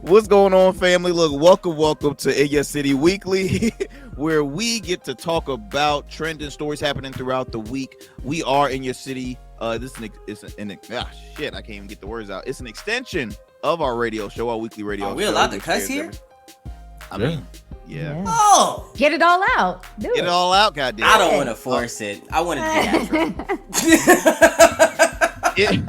What's going on, family? Look, welcome to In Your City Weekly, where we get to talk about trending stories happening throughout the week. We are in your city. This is shit. I can't even get the words out. It's an extension of our radio show, our weekly radio show. Are we allowed to cuss here? I mean, yeah. Oh, get it all out. Get it all out, goddamn. I don't want to force it. I want to be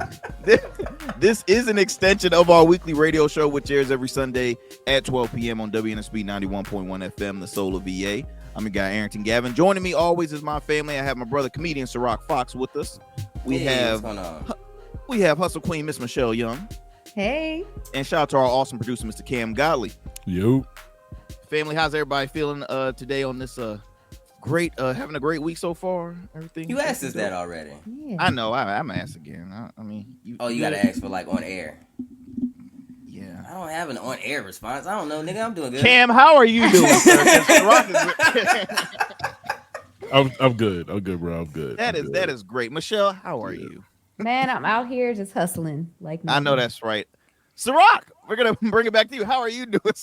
This is an extension of our weekly radio show, which airs every Sunday at 12 p.m. on WNSB 91.1 FM, the Soul of VA. I'm your guy, Arrington Gavin. Joining me always is my family. I have my brother, comedian Ciroc Fox, with us. We have Hustle Queen, Miss Michelle Young. Hey. And shout out to our awesome producer, Mr. Cam Godley. Yo. Family, how's everybody feeling today on this great having a great week so far? Everything you asked us that already. Yeah. I know. I'm asked again. I mean, you gotta ask for like on air. Yeah, I don't have an on air response. I don't know, nigga. I'm doing good. Cam, how are you doing, sir? I'm good. I'm good, bro. I'm good. That is great. Michelle, how are you? Man, I'm out here just hustling like I know that's right. Ciroc, we're gonna bring it back to you. How are you doing?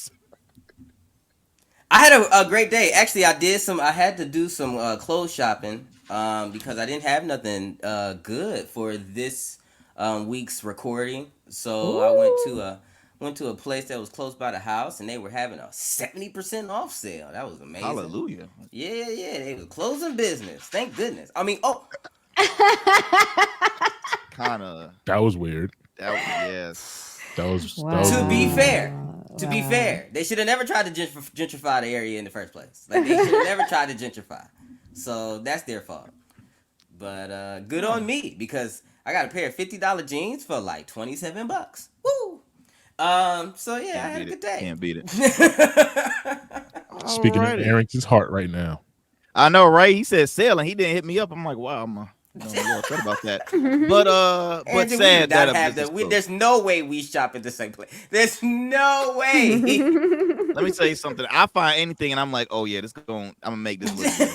I had a great day. Actually, I had to do some clothes shopping because I didn't have nothing good for this week's recording. So I went to a place that was close by the house, and they were having a 70% off sale. That was amazing. Hallelujah. Yeah. They were closing business. Thank goodness. I mean, That was weird. Yes. That was To be weird. fair, they should have never tried to gentrify the area in the first place. Like, they should have never tried to gentrify. So that's their fault. But good on me, because I got a pair of $50 jeans for like $27. Woo! So yeah, I had a good day. Can't beat it. Speaking of Arrington's heart right now. I know, right? He said sailing. He didn't hit me up. I'm like, wow, I'm upset about that. But sad that there's no way we shop at the same place. There's no way. Let me tell you something. I find anything and I'm like, oh yeah, I'm gonna make this look good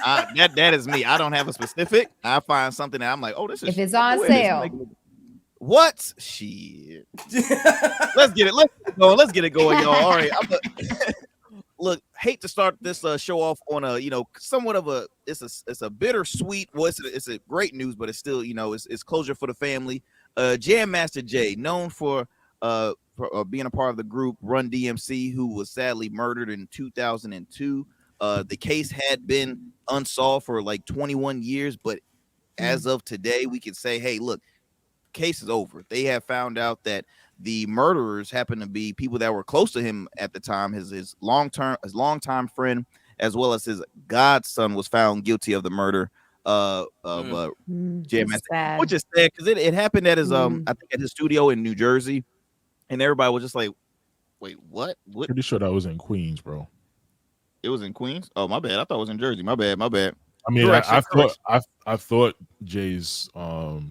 on me. That is me. I don't have a specific. I find something that I'm like, oh, this is if it's on sale. What? Shit. Let's get it. Let's get it going, y'all. All right. Look, hate to start this show off on a somewhat of a it's a bittersweet. Well, it's a great news, but it's still it's closure for the family. Jam Master Jay, known for being a part of the group Run DMC, who was sadly murdered in 2002. The case had been unsolved for like 21 years, but as of today, we can say, hey, look, case is over. They have found out that the murderers happen to be people that were close to him at the time. His longtime friend, as well as his godson, was found guilty of the murder of Jam Master, which is sad because it happened at his I think at his studio in New Jersey, and everybody was just like, "Wait, what?" Pretty sure that was in Queens, bro. It was in Queens. Oh, my bad. I thought it was in Jersey. My bad. I mean, I thought Jay's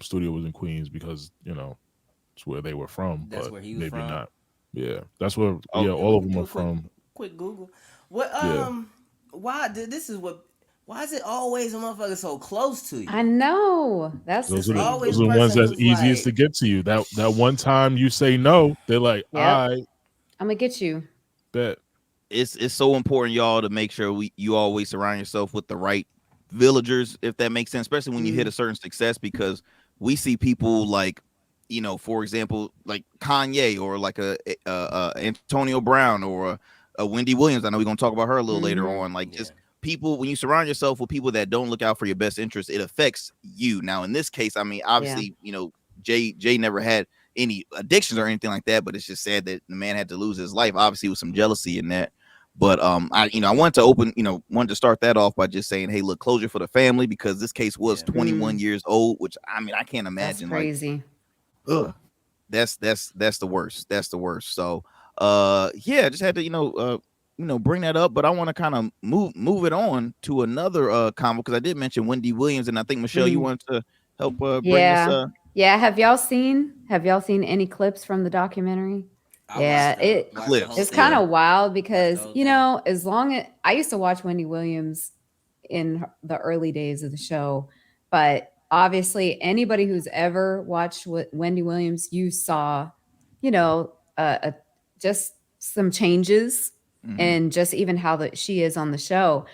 studio was in Queens because it's where they were from. That's but where he was maybe from. Not. Yeah, that's where. All of them are from. Quick Google. What? Why? Why is it always a motherfucker so close to you? I know. Those are the ones that's easiest to get to you. That one time you say no, they're like, I'm gonna get you. Bet. It's so important, y'all, to make sure you always surround yourself with the right villagers, if that makes sense, especially when you hit a certain success, because we see people like, for example, like Kanye or like a Antonio Brown or a Wendy Williams. I know we're gonna talk about her a little later on. Like just people, when you surround yourself with people that don't look out for your best interest, it affects you. Now, in this case, I mean, obviously, Jay never had any addictions or anything like that, but it's just sad that the man had to lose his life. Obviously, with some jealousy in that. But I wanted to start that off by just saying, hey, look, closure for the family, because this case was 21 years old, which I mean, I can't imagine. That's crazy. That's the worst. That's the worst. So just had to bring that up, but I want to kind of move it on to another convo, because I did mention Wendy Williams, and I think Michelle, you wanted to help bring this. Yeah, have y'all seen any clips from the documentary? It's kind of wild because as long as I used to watch Wendy Williams in the early days of the show, but obviously anybody who's ever watched Wendy Williams, you saw a just some changes and just even how she is on the show.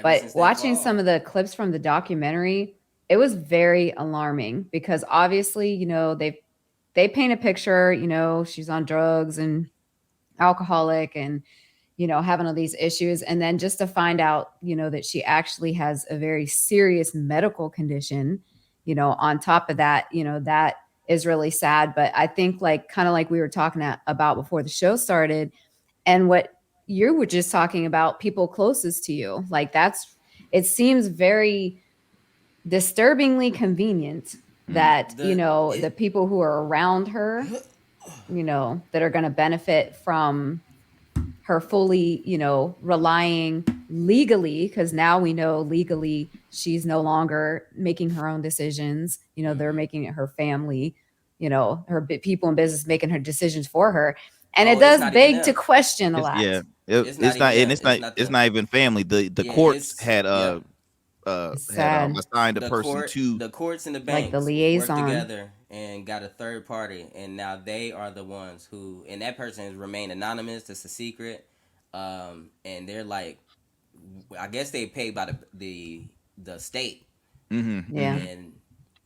But watching some of the clips from the documentary, it was very alarming because obviously, you know, they paint a picture, you know, she's on drugs and alcoholic and, you know, having all these issues. And then just to find out, you know, that she actually has a very serious medical condition, you know, on top of that, you know, that is really sad. But I think like kind of like we were talking about before the show started and what you were just talking about, people closest to you, like it seems very disturbingly convenient that, you know, the people who are around her, you know, that are going to benefit from her fully, you know, relying legally, because now we know legally she's no longer making her own decisions. You know, they're making it her family, you know, her people in business making her decisions for her. And it does beg to question a lot. Yeah, it's not even family. The courts had assigned a person to the courts and the banks, like the liaison, worked together and got a third party, and now they are the ones who, and that person has remained anonymous. It's a secret, and they're like, I guess they paid by the state, yeah, and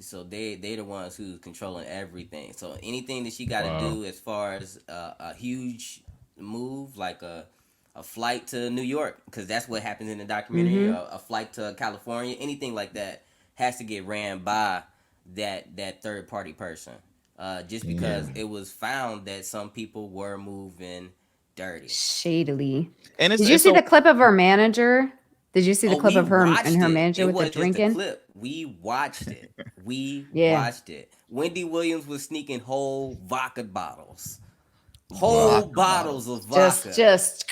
so they the ones who's controlling everything. So anything that she got to do as far as a huge move, like a flight to New York, because that's what happens in the documentary, a flight to California, anything like that has to get ran by that third party person, just because it was found that some people were moving dirty, shadily. And did you see the clip of her manager? Did you see the clip of her and her manager with the drinking? Clip. We watched it. Watched it. Wendy Williams was sneaking whole vodka bottles. Bottles of vodka. Just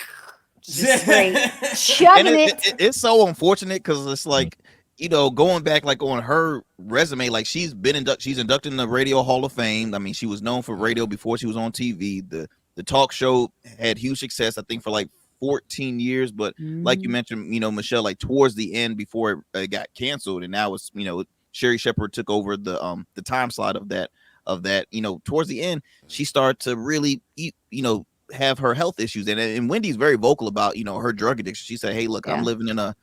straight chugging it. It's so unfortunate because it's like, you know, going back like on her resume, like she's inducted in the Radio Hall of Fame. I mean, she was known for radio before she was on TV. The talk show had huge success, I think, for like 14 years, but like you mentioned, you know, Michelle, like towards the end before it got canceled, and now it's, you know, Sherri Shepherd took over the time slot of that, you know, towards the end, she started to really, you know, have her health issues, and Wendy's very vocal about, you know, her drug addiction. She said, hey, look, I'm living in a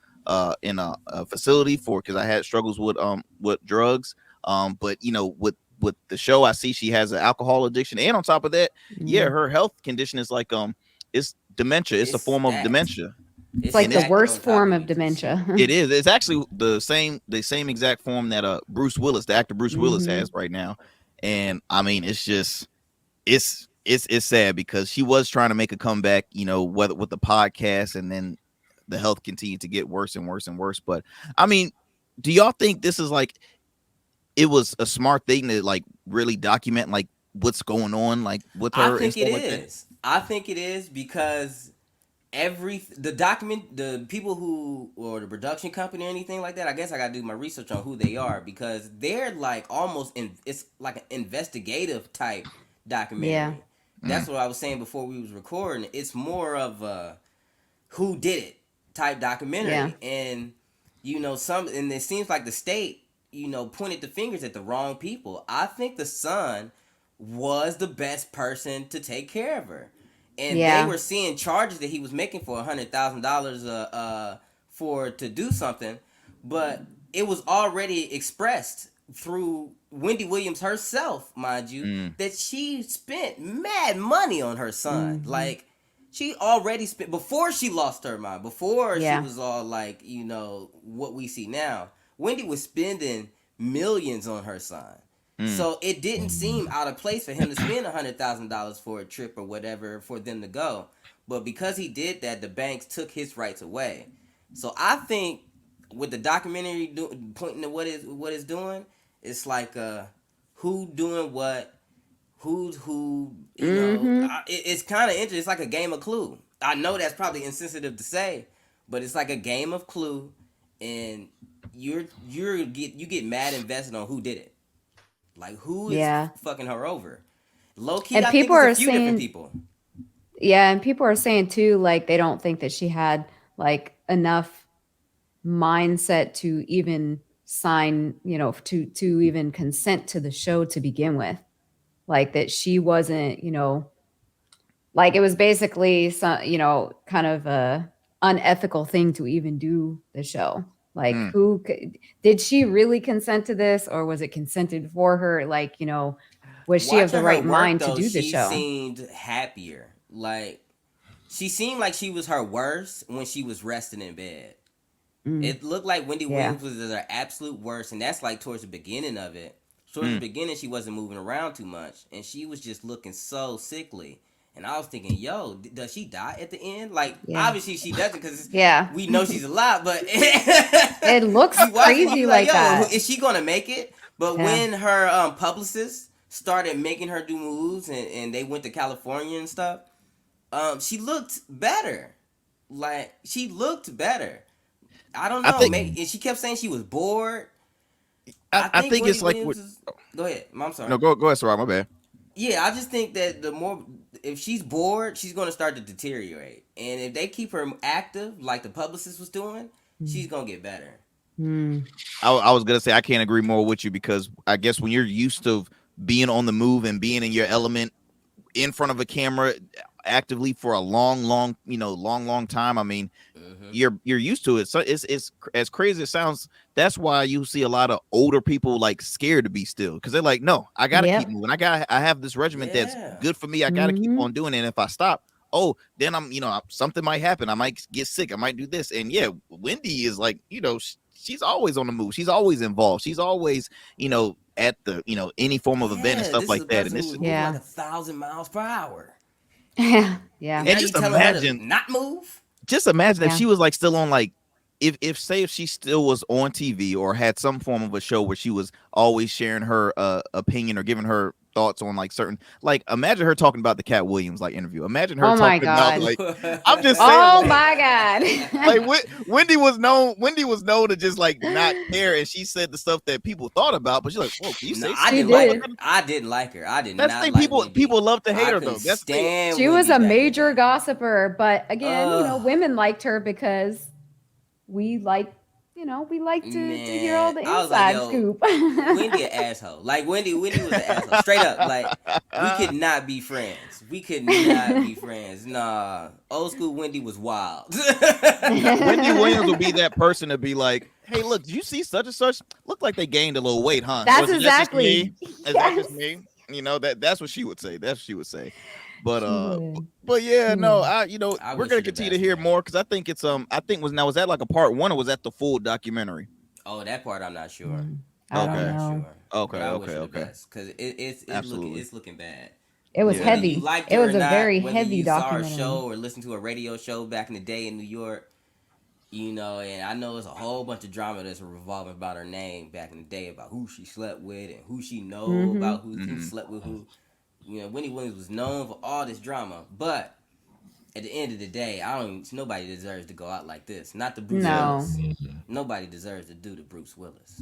facility because I had struggles with drugs, but you know, with the show, I see she has an alcohol addiction, and on top of that, her health condition is like it's dementia. It's a form of dementia. It's like the worst form of dementia. It is. It's actually the same exact form that Bruce Willis, the actor Bruce Willis, has right now. And I mean, it's just it's sad because she was trying to make a comeback, you know, whether with the podcast, and then the health continued to get worse and worse and worse. But I mean, do y'all think this is like, it was a smart thing to like really document like what's going on like with her? I think it is. I think it is because the people who, or the production company or anything like that, I guess I gotta do my research on who they are, because they're like almost it's like an investigative type documentary. Yeah. That's what I was saying before we was recording. It's more of a who did it type documentary. Yeah. And you know, and it seems like the state, you know, pointed the fingers at the wrong people. I think the son was the best person to take care of her. And they were seeing charges that he was making for $100,000 to do something, but it was already expressed through Wendy Williams herself, mind you, that she spent mad money on her son. Like, she already spent, before she lost her mind, before she was all like, you know, what we see now, Wendy was spending millions on her son. So it didn't seem out of place for him to spend $100,000 for a trip or whatever for them to go. But because he did that, the banks took his rights away. So I think with the documentary pointing to what it's doing, it's like who doing what, who's who, you know. It's kind of interesting. It's like a game of Clue. I know that's probably insensitive to say, but it's like a game of Clue, and you get mad invested on who did it. Like, who is fucking her over? Low key, and I people think are it's a few saying, different people. Yeah, and people are saying too, like, they don't think that she had like enough mindset to even sign, you know, to even consent to the show to begin with. Like, that she wasn't, you know, Like it was basically some, kind of a unethical thing to even do the show. Like did she really consent to this, or was it consented for her? Like, was she of the right mind to do the show? She seemed happier. Like she seemed like she was her worst when she was resting in bed. It looked like Wendy Williams was at her absolute worst, and that's like towards the beginning of it. Towards the beginning, she wasn't moving around too much, and she was just looking so sickly. And I was thinking, yo, does she die at the end? Like, obviously she doesn't, because we know she's alive, but it looks crazy like that. Is she gonna make it? But when her publicist started making her do moves, and they went to California and stuff, she looked better. Like, she looked better. I don't know. Maybe she kept saying she was bored. I think it's like. Go ahead. I'm sorry. No, go ahead, Sarah. My bad. Yeah, I just think that if she's bored, she's going to start to deteriorate. And if they keep her active, like the publicist was doing, she's going to get better. I was going to say, I can't agree more with you, because I guess when you're used to being on the move and being in your element in front of a camera actively for a long time, I mean, you're used to it. So it's as crazy as it sounds. That's why you see a lot of older people like scared to be still, because they're like, no, I gotta keep moving. I have this regimen that's good for me. I gotta keep on doing it. And if I stop, then I'm something might happen. I might get sick. I might do this. And Wendy is like, she's always on the move. She's always involved. She's always at the any form of event and stuff like that. And this is like 1,000 miles per hour. Yeah. And just imagine not move. Just imagine if she was like still on, like, if she still was on TV or had some form of a show where she was always sharing her opinion or giving her thoughts on like certain, like, imagine her talking about the Cat Williams like interview. Imagine her talking about, like, I'm just saying. Oh my God. Like Wendy was known to just like not care, and she said the stuff that people thought about, but she's like, "Whoa, can you say?" I didn't like her. I didn't like her. I did not. That's the thing. People love to hate her though. That's she was a major gossiper, but again, women liked her because we like. We like to hear all the inside scoop. Wendy an asshole. Like Wendy was an asshole. Straight up. Like, we could not be friends. Nah. Old school Wendy was wild. Wendy Williams will be that person to be like, hey, look, did you see such and such? Looked like they gained a little weight, huh? That's exactly. Is that just me? That's what she would say. That's what she would say. But yeah, no, we're gonna continue to hear more, because I think it's was that like a part 1 or was that the full documentary? Oh, that part I'm not sure. Okay. Because it's looking bad. It was heavy. It was a very heavy documentary. Saw a show or listened to a radio show back in the day in New York, and I know there's a whole bunch of drama that's revolving about her name back in the day, about who she slept with and who she know about who slept with who. Wendy Williams was known for all this drama, but at the end of the day, nobody deserves to go out like this. Not the Bruce Willis. Nobody deserves to do the Bruce Willis.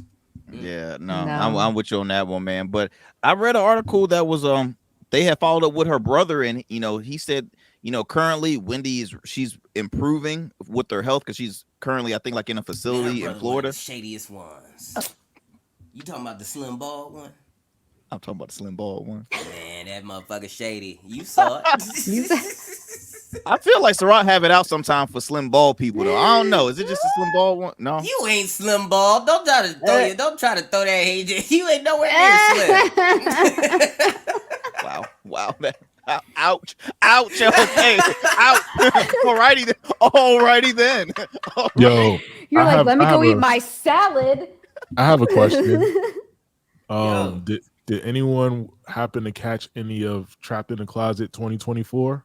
Yeah, no. I'm with you on that one, man. But I read an article that was they had followed up with her brother, and he said, currently she's improving with her health, because she's currently, I think, like in a facility in Florida. Shadiest ones. You talking about the slim bald one? I'm talking about the slim bald one. Man, that motherfucker shady. You saw it. I feel like Sarat have it out sometime for slim bald people though. I don't know. Is it just a slim bald one? No. You ain't slim bald. Don't try to throw that hate. You ain't nowhere near slim. Wow. Ouch. Okay. Ouch. Alrighty then. Yo. You're like, let me go eat my salad. I have a question. Did anyone happen to catch any of Trapped in the Closet 2024,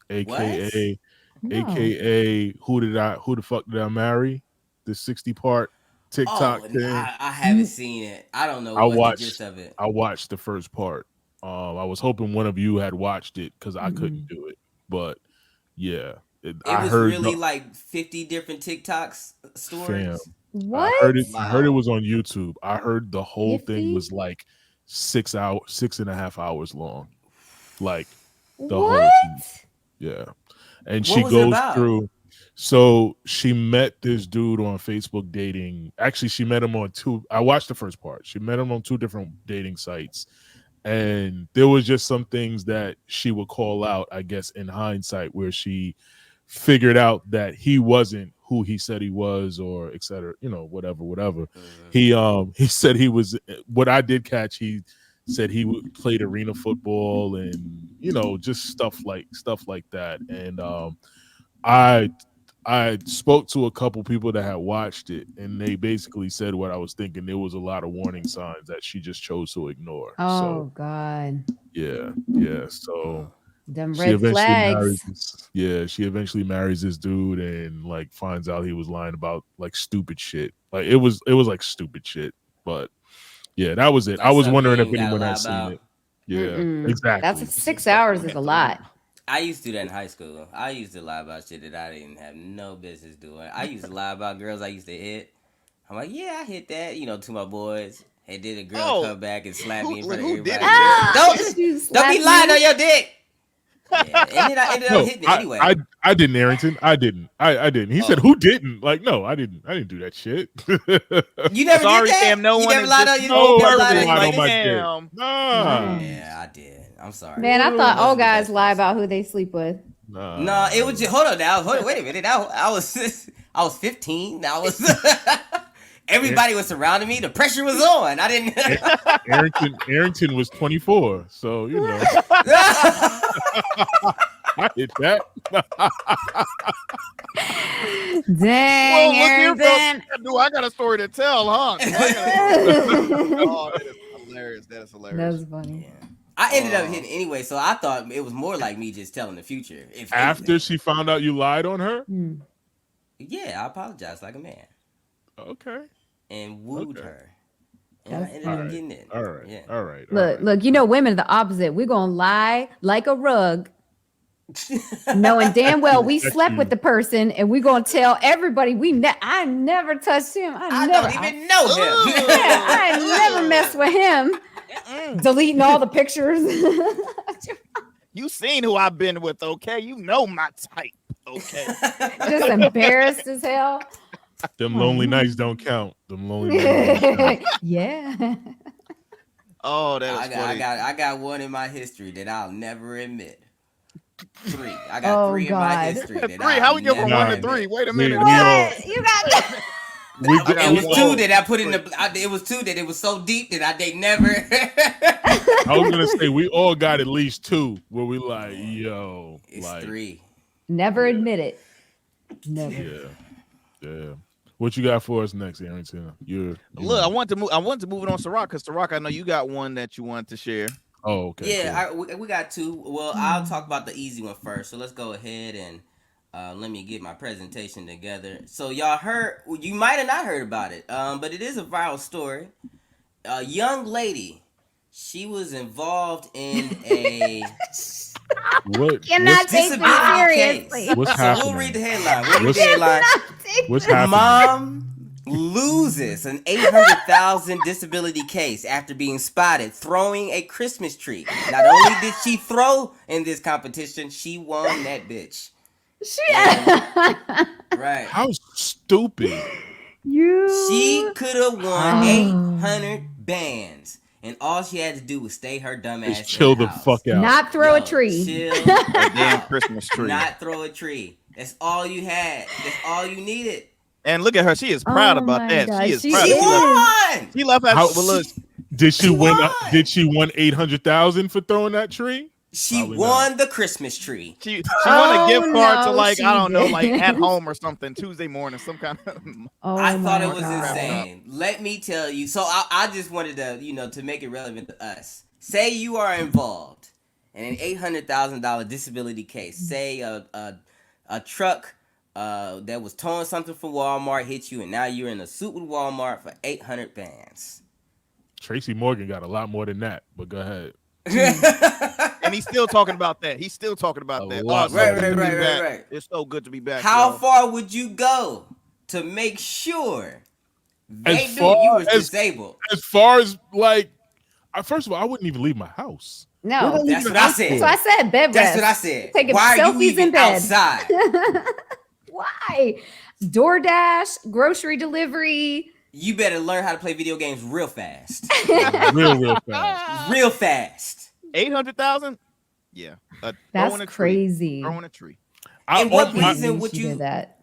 aka who the fuck did I marry? The 60-part TikTok thing. I haven't seen it. I don't know what the gist of it. I watched the first part. I was hoping one of you had watched it, because I couldn't do it. But yeah, I heard really like 50 different TikToks stories. Fam, what? I heard it was on YouTube. I heard the whole thing was like 6.5 hours long. Like the whole thing. Yeah. And she goes through. So she met this dude on Facebook dating. Actually, she met him on I watched the first part. She met him on 2 different dating sites. And there was just some things that she would call out, I guess, in hindsight, where she figured out that he wasn't who he said he was, or et cetera, whatever. He said he was, what I did catch, he said he played arena football and, just stuff like that. And I spoke to a couple people that had watched it, and they basically said what I was thinking. There was a lot of warning signs that she just chose to ignore. Oh, God. Yeah. So them red flags. She eventually marries this dude and like finds out he was lying about like stupid shit. Like it was like stupid shit. But yeah, that was it. Like I was wondering if anyone had seen it. Yeah, exactly. That's 6 hours is a lot. I used to do that in high school. I used to lie about shit that I didn't have no business doing. I used to lie about girls I used to hit. I'm like, yeah, I hit that, to my boys. And then a girl come back and slap me in front of everybody. Don't be lying on your dick. Yeah, and then I ended up hitting it anyway. I didn't, Arrington. I didn't. He said, "Who didn't?" Like, no, I didn't do that shit. You never Sorry, did that? Sam. No you one never is lied on just your Damn. Nah. Yeah, I did. I'm sorry. Man, I thought all guys lie about who they sleep with. No, it was just, hold on now. Wait a minute. I was 15. I was everybody was surrounding me. The pressure was on. I didn't. Arrington was 24, so I hit that. Dang, Arrington. I got a story to tell, huh? Oh, that is hilarious. That's funny. Yeah. I ended up hitting anyway, so I thought it was more like me just telling the future. After she found out you lied on her? Yeah, I apologized like a man. Okay. And wooed her. And I ended up getting it. All right. Yeah. All right. Look, women are the opposite. We're going to lie like a rug, knowing damn well we slept with the person, and we're going to tell everybody I never touched him. I don't even know him. Yeah, I never messed with him. Deleting all the pictures. You seen who I've been with, okay? You know my type, okay? Just embarrassed as hell. Them lonely nights don't count. Them lonely nights. Yeah. Oh, that is funny. I got one in my history that I'll never admit. 3. I got 3 in my history. That 3? How we go from 1 to 3? Wait a minute. You got it was 2 that I put in it was 2 that it was so deep that they never. I was gonna say we all got at least 2 where we like, yo, it's like 3. Never admit it. Never. Yeah. What you got for us next, Arrington? Look, I want to move it on Ciroc, because Ciroc, I know you got one that you want to share. Oh, okay. Yeah, cool. we got 2. Well, I'll talk about the easy one first. So let's go ahead and let me get my presentation together. So you might have not heard about it, but it is a viral story. A young lady, she was involved in a cannot take this seriously. What's happening? We'll read the headline. What's happening? Mom loses an $800,000 disability case after being spotted throwing a Christmas tree. Not only did she throw in this competition, she won that bitch. Right. How stupid. She could have won 800 bands, and all she had to do was stay her dumb ass. Just chill the fuck out. Not throw a tree. Chill. A damn Christmas tree. Not throw a tree. That's all you had. That's all you needed. And look at her. She is proud about that. God. She is She proud. won. She left out. Well, look. Did she win? Did she win 800,000 for throwing that tree? She Probably won the Christmas tree. She won a gift card to, like, she I don't know, did. like at home or something, Tuesday morning, some kind of. I thought it was insane. Let me tell you. So I just wanted to, to make it relevant to us. Say you are involved in an $800,000 disability case. Say a truck that was towing something for Walmart hit you, and now you're in a suit with Walmart for 800 bands. Tracy Morgan got a lot more than that, but go ahead. And he's still talking about that. He's still talking about that. Lot. Right. It's so good to be back. How y'all. far would you go to make sure they As knew you was far as- disabled? As far as like, first of all, I wouldn't even leave my house. No. That's what I said. So I said bed rest. That's what I said. Taking Why are you selfies in even bed. outside? Why? DoorDash, grocery delivery, You better learn how to play video games real fast. real fast. Real fast. 800,000? Yeah. That's crazy. Throwing a tree. And what reason would you you do that?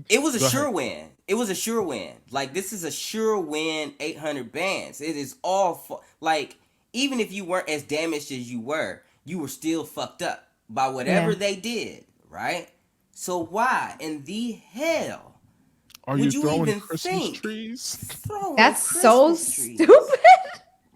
It was a sure win. It was a sure win. Like, this is a sure win 800 bands. It is all like, even if you weren't as damaged as you were still fucked up by whatever they did, right? So why in the hell are would you you throwing even Christmas think trees? That's so stupid.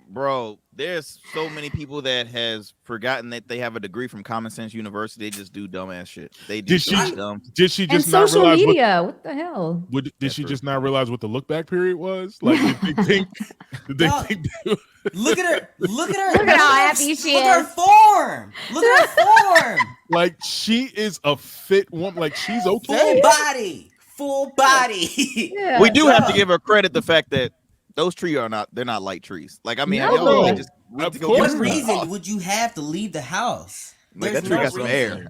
Bro, there's so many people that has forgotten that they have a degree from Common Sense University. They just do dumbass shit. They do dumb. Did she just and not social realize media? What the hell? Did she just not realize what the look back period was? Like, did they think? Look at her. Look at her. Look at how happy she Look is. at her form. Look at her form. Like, she is a fit woman. Like, she's okay. Full body. Yeah. We do have to give her credit the fact that those trees they're not light trees. Like, I mean, No. y'all really just went to go What get reason would you have to leave the house? Like, that tree got some air.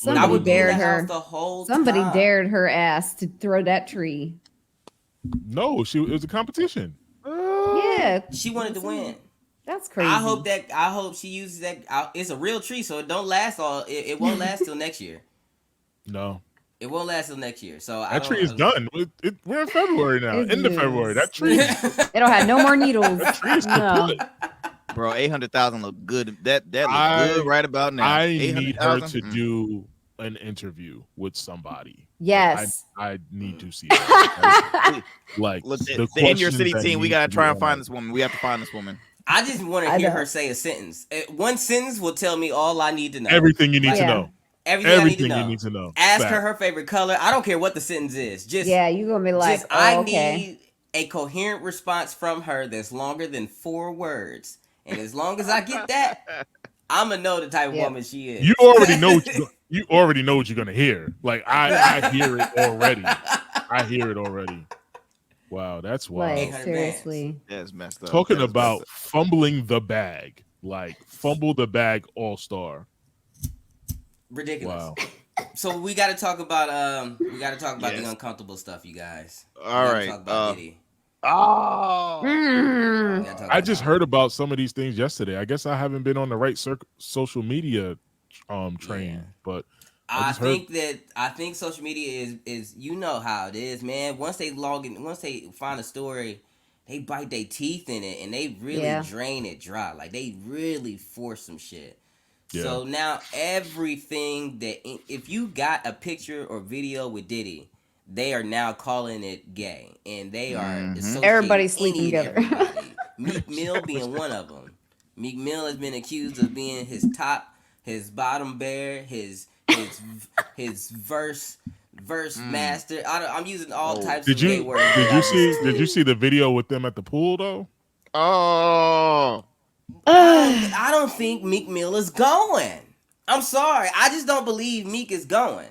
I would be in dared the her. house the whole Somebody time. dared her ass to throw that tree. No, it was a competition. Yeah, She wanted to win. that's crazy. I hope she uses that. It's a real tree, so it don't last it won't last till next year. No, It won't last till next year. So that tree is done. We're in February now. It End of is. February. That tree. It don't have no more needles. No. Bro, 800,000 look good. That looks good right about now. I need her 800,000? to do an interview with somebody. Yes. I need to see that. Like, Look, the the In Your questions City that team, we need got to to try be and find asked. this woman. We have to find this woman. I just want to I hear know. her say a sentence. One sentence will tell me all I need to know. Everything you need to Yeah. know. Everything I need to Everything know. you need to know. Ask Fact. her favorite color. I don't care what the sentence is. Just Yeah, you gonna be like, just oh, I okay. need a coherent response from her that's longer than 4 words. And as long as I get that, I'm gonna know the type of Yep. woman she is. You already know you already know what you're gonna hear. Like, I hear it already. I hear it already. Wow, that's wild. Like 800 seriously. That's messed up. Talking That's about messed fumbling the bag, like fumble the bag all-star. Ridiculous. Wow. So we got to talk about Yes. the uncomfortable stuff, you guys. up. All right. Talk about Diddy. Oh. Mm. We gotta talk I about just it. heard about some of these things yesterday. I guess I haven't been on the right social media train, Yeah. but I just heard- think social media is you know how it is, man. Once they find a story, they bite their teeth in it and they really drain it dry. Like, they really force some shit. Yeah. So now everything if you got a picture or video with Diddy, they are now calling it gay, and they are associating Everybody's sleeping any and together. everybody. Meek Mill being one of them. Meek Mill has been accused of being his bottom bear, his verse master. I'm using all types of gay words. Did you see the video with them at the pool though? Oh. I don't think Meek Mill is going. I'm sorry. I just don't believe Meek is going.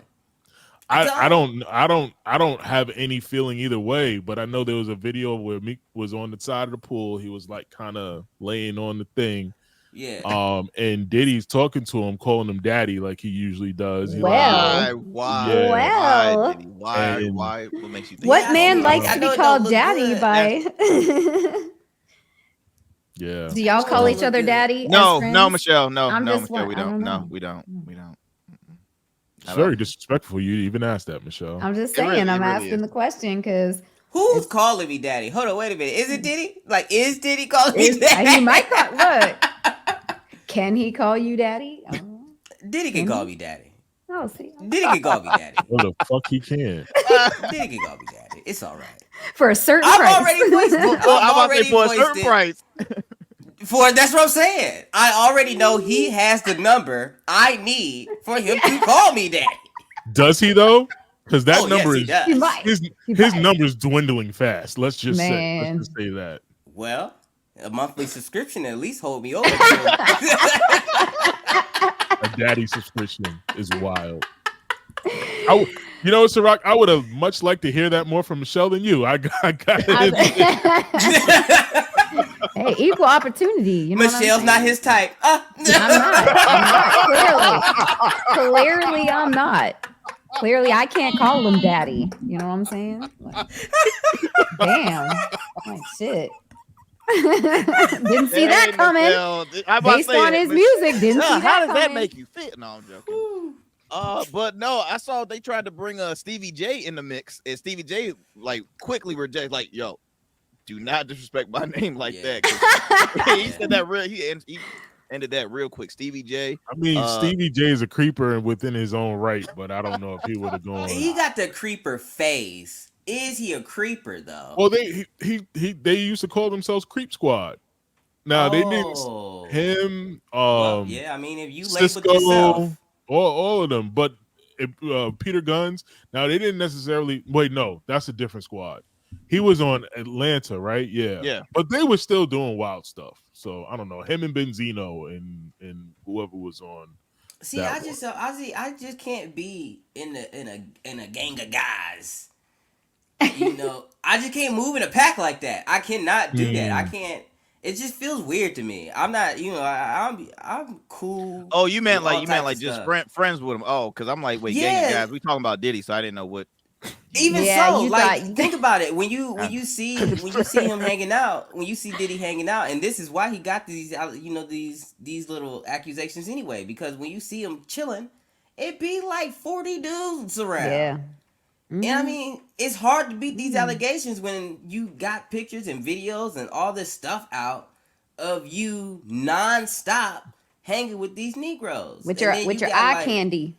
I don't have any feeling either way, but I know there was a video where Meek was on the side of the pool. He was like kind of laying on the thing. Yeah. And Diddy's talking to him, calling him daddy like he usually does. He Well. Why? Yeah. Well. Why? What makes you think? What Yeah, man I likes know to be it don't called look daddy good. by? Yeah. Do y'all call Don't each look other good. daddy? No, as no, friends? Michelle. No, I'm no, just Michelle. one- We I don't don't. know. No, we don't. We don't. It's very disrespectful for you to even ask that, Michelle. I'm just It saying. really- I'm it really asking is. the question because Who's calling me daddy? Hold on, wait a minute. Is it Diddy? Like, is Diddy calling me daddy? he might call. Look, can he call you daddy? Oh, Diddy can call me daddy. oh see, Diddy can call me daddy. What the fuck he can? Diddy can call me daddy. It's all right. for a certain I've price. already voiced it. Oh, I'm about to already say for a voiced certain it. price. That's what I'm saying. I already know he has the number I need for him to call me daddy. Does he though? Because that number he is does. He might. his He his might. number's dwindling fast. Let's just say Man. that. Well, a monthly subscription at least hold me over. A daddy subscription is wild. You know, Ciroc, I would have much liked to hear that more from Michelle than you. I got it. Hey, equal opportunity. You know Michelle's not his type. I'm not. Clearly, I'm not. Clearly, I can't call him daddy. You know what I'm saying? Like, Damn. Like shit. Didn't see that coming. Based on his music, didn't see that how does coming. that make you feel? No, I'm joking. But no, I saw they tried to bring Stevie J in the mix, and Stevie J like quickly rejected, like, yo, do not disrespect my name like that. He said that real. He ended that real quick. Stevie J. I mean, Stevie J is a creeper within his own right, but I don't know if he would have gone. He got the creeper phase. Is he a creeper though? Well, they used to call themselves Creep Squad. Now they didn't him. Yeah, I mean, if you Cisco, labeled yourself, all of them, but Peter Guns. Now they didn't necessarily. Wait, no, that's a different squad. He was on Atlanta, right? Yeah. But they were still doing wild stuff. So I don't know him and Benzino and whoever was on. See, I just can't be in a gang of guys. You know, I just can't move in a pack like that. I cannot do that. I can't. It just feels weird to me. I'm not, you know, I'm cool. Oh, you meant just friends with him. Oh, because I'm like, wait, gang of guys. We talking about Diddy, so I didn't know what. Even so, like, think about it. When you see him hanging out, when you see Diddy hanging out, and this is why he got these, you know, these little accusations anyway. Because when you see him chilling, it be like 40 dudes around. Yeah. And I mean, it's hard to beat these allegations when you got pictures and videos and all this stuff out of you nonstop hanging with these Negroes. With your eye candy.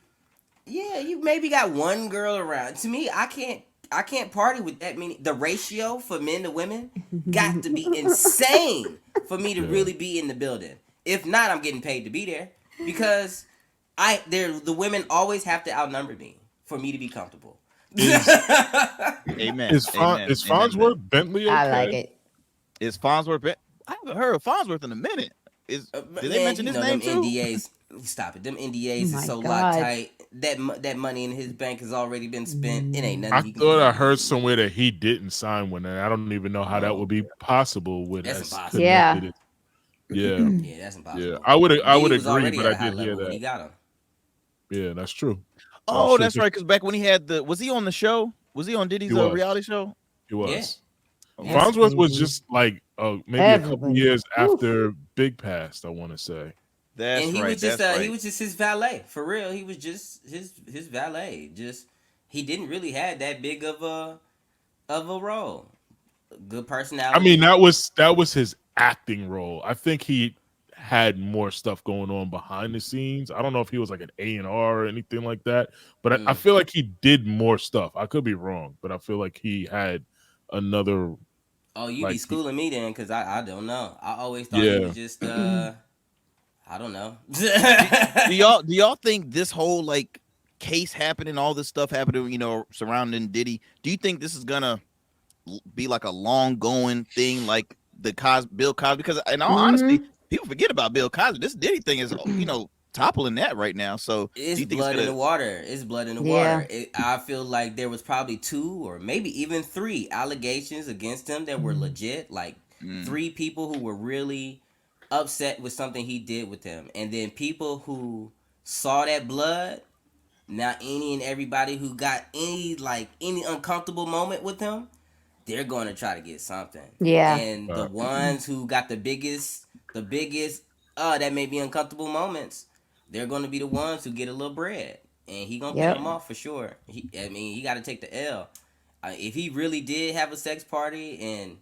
Yeah, you maybe got one girl around. To me, I can't party with that many. The ratio for men to women got to be insane for me to really be in the building. If not, I'm getting paid to be there because the women always have to outnumber me for me to be comfortable. Amen. Is Farnsworth Bentley okay? I like it. Is Farnsworth Bentley? I haven't heard of Farnsworth in a minute. Did they mention his name them too? NDAs. Stop it. Them NDAs is so locked tight. That money in his bank has already been spent. It ain't nothing. I thought I heard somewhere that he didn't sign one, and I don't even know how that would be possible. That's impossible. Yeah, that's impossible. Yeah, I would agree, but I did hear that. He got him. Yeah, that's true. Oh, that's right. Because back when he had was he on the show? Was he on Diddy's reality show? He was. Yeah. Farnsworth was just like maybe a couple years after Big passed, I want to say. That's and he right. was just he was just his valet. For real, he was just his valet. Just he didn't really have that big of a role. Good personality. I mean, that was his acting role. I think he had more stuff going on behind the scenes. I don't know if he was like an A&R or anything like that, but I feel like he did more stuff. I could be wrong, but I feel like he had another. Oh, you be schooling me then, because I don't know. I always thought he was just I don't know. do y'all think this whole like case happening, all this stuff happening, you know, surrounding Diddy? Do you think this is gonna be like a long going thing, like the Bill Cosby? Because in all honesty, people forget about Bill Cosby. This Diddy thing is, you know, toppling that right now. So it's blood in the water. It's blood in the water. I feel like there was probably 2 or maybe even 3 allegations against him that were legit. Like 3 people who were really upset with something he did with them, and then people who saw that blood. Now any and everybody who got any uncomfortable moment with him, they're going to try to get something. Yeah. And the ones who got the biggest that may be uncomfortable moments, they're going to be the ones who get a little bread, and he gonna pay them off for sure. He got to take the L. If he really did have a sex party and,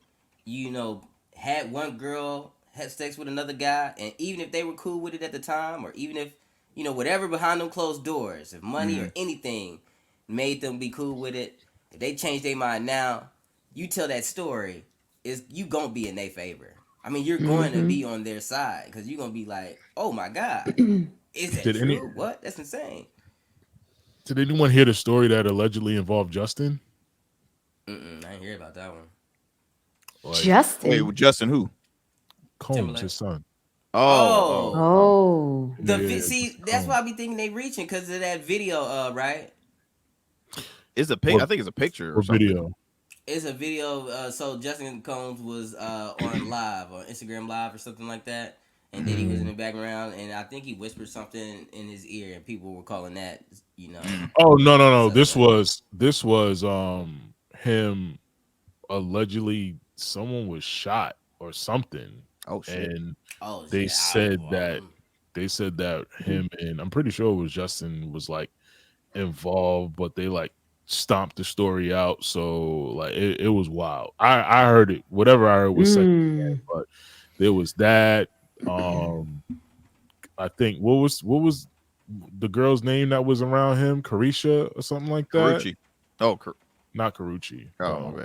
you know, had one girl had sex with another guy, and even if they were cool with it at the time, or even if, you know, whatever behind them closed doors, if money or anything made them be cool with it, if they change their mind now, you tell that story, you gonna be in their favor. I mean, you're going to be on their side, because you're gonna be like, oh my God, is that true? What? That's insane. Did anyone hear the story that allegedly involved Justin? I didn't hear about that one. Justin? Wait, Justin who? Combs, his son. Oh. See, that's why I be thinking they reaching, because of that video, right? It's a pic. I think it's a picture or something. Video. It's a video. So Justin Combs was on Instagram Live or something like that, and Diddy was in the background, and I think he whispered something in his ear, and people were calling that, you know. Oh no! This was him allegedly someone was shot or something. Oh shit! And they said that him and I'm pretty sure it was Justin was like involved, but they like stomped the story out. So like it was wild. I heard it. Whatever I heard was second, but there was that. I think what was the girl's name that was around him? Carisha or something like that. Carucci. Oh, not Carucci. Oh,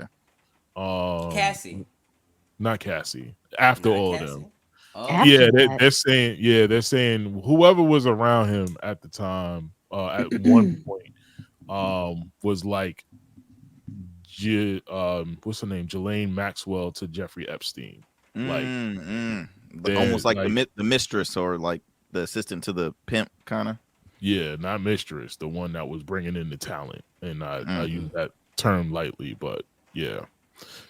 okay. Cassie. Not Cassie. After Not all Cassie. of them. Oh. Yeah, they're saying whoever was around him at the time, at one point, was like, what's her name, Ghislaine Maxwell to Jeffrey Epstein, like almost like the mistress or like the assistant to the pimp, kind of. Yeah, not mistress, the one that was bringing in the talent, and I use that term lightly, but yeah.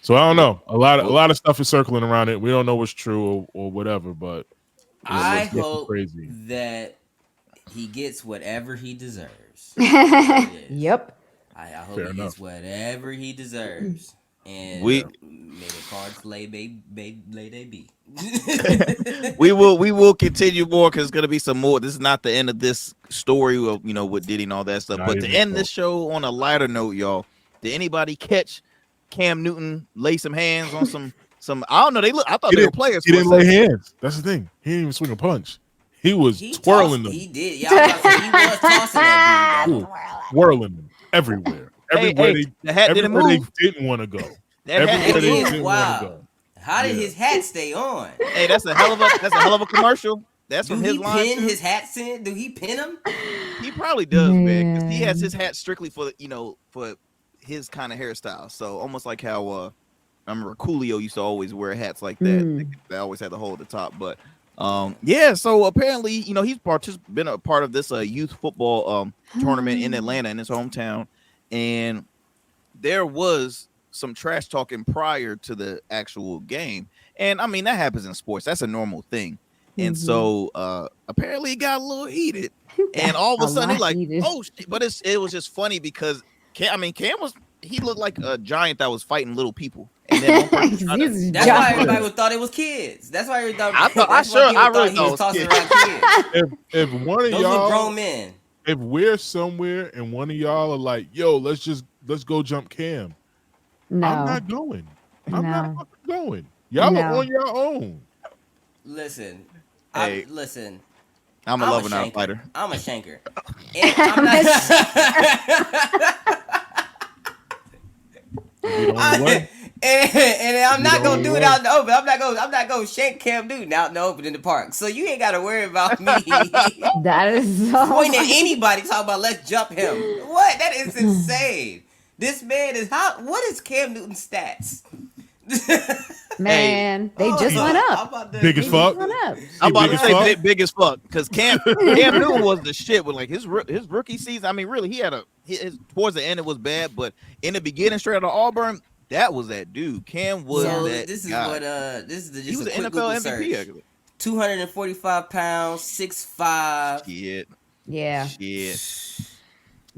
So I don't know. A lot of stuff is circling around it. We don't know what's true or whatever, but I hope that he gets whatever he deserves. Yep. I hope he gets whatever he deserves. And may the cards lay they be. we will continue more because it's gonna be some more. This is not the end of this story of with Diddy and all that stuff. But to end this show on a lighter note, y'all, did anybody catch Cam Newton lay some hands on some? I don't know. I thought they were players. He didn't lay hands. That's the thing. He didn't even swing a punch. He was twirling them. He did. Yeah, he was tossing that dude. Twirling them everywhere. Everywhere the hat didn't move. They didn't want to go. That is wild. How did his hat stay on? Hey, that's a hell of a commercial. That's from his line. Pin his hats in? Do he pin them? He probably does, man. Because he has his hat strictly for for his kind of hairstyle. So almost like how I remember Coolio used to always wear hats like that. They always had the hole at the top. But so apparently, he's been a part of this youth football tournament in Atlanta in his hometown, and there was some trash talking prior to the actual game. And I mean, that happens in sports. That's a normal thing. And so apparently it got a little heated. And all of a sudden he's like, oh shit. But it was just funny because Cam looked like a giant that was fighting little people. And then that's why everybody thought it was kids. That's why everybody I really thought he was tossing around kids. If one of those y'all were grown men. If we're somewhere and one of y'all are like, yo, let's go jump Cam. No. I'm not going. I'm not fucking going. Y'all are on your own. Listen. Hey, listen. I'm a lover, not a fighter. I'm a shanker. And I'm not. And I'm not gonna do it out in the open. I'm not gonna shank Cam Newton out in the open in the park. So you ain't gotta worry about me. That is so pointing at anybody talking about let's jump him. What? That is insane. This man is what is Cam Newton's stats? Man, they just went up. Big as fuck. I'm about to say big as fuck because Cam Newton was the shit with like his rookie season. I mean, really, he had towards the end it was bad, but in the beginning, straight out of Auburn, that was that dude. Cam was that. This is guy. He was an NFL MVP. 245 pounds, 6'5". Shit. Yeah. Shit.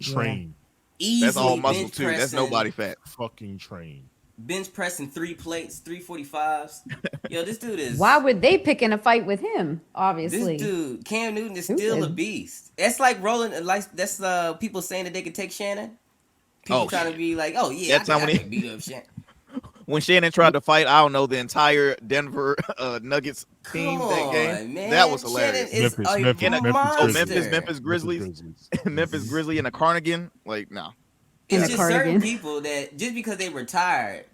Train. Easy. That's all muscle too. That's nobody fat. Fucking train. Bench pressing 3 plates, 345s. Yo, this dude is. Why would they pick in a fight with him? Obviously, this dude, Cam Newton, is still a beast. That's like rolling. Like that's people saying that they could take Shannon. People trying to be like, oh yeah, that's I can beat up Shannon. When Shannon tried to fight, I don't know, the entire Denver Nuggets team that game. Man. That was hilarious. Memphis Grizzlies. Memphis Grizzly and a Carnegie. Like, no. It's just certain people that just because they retired,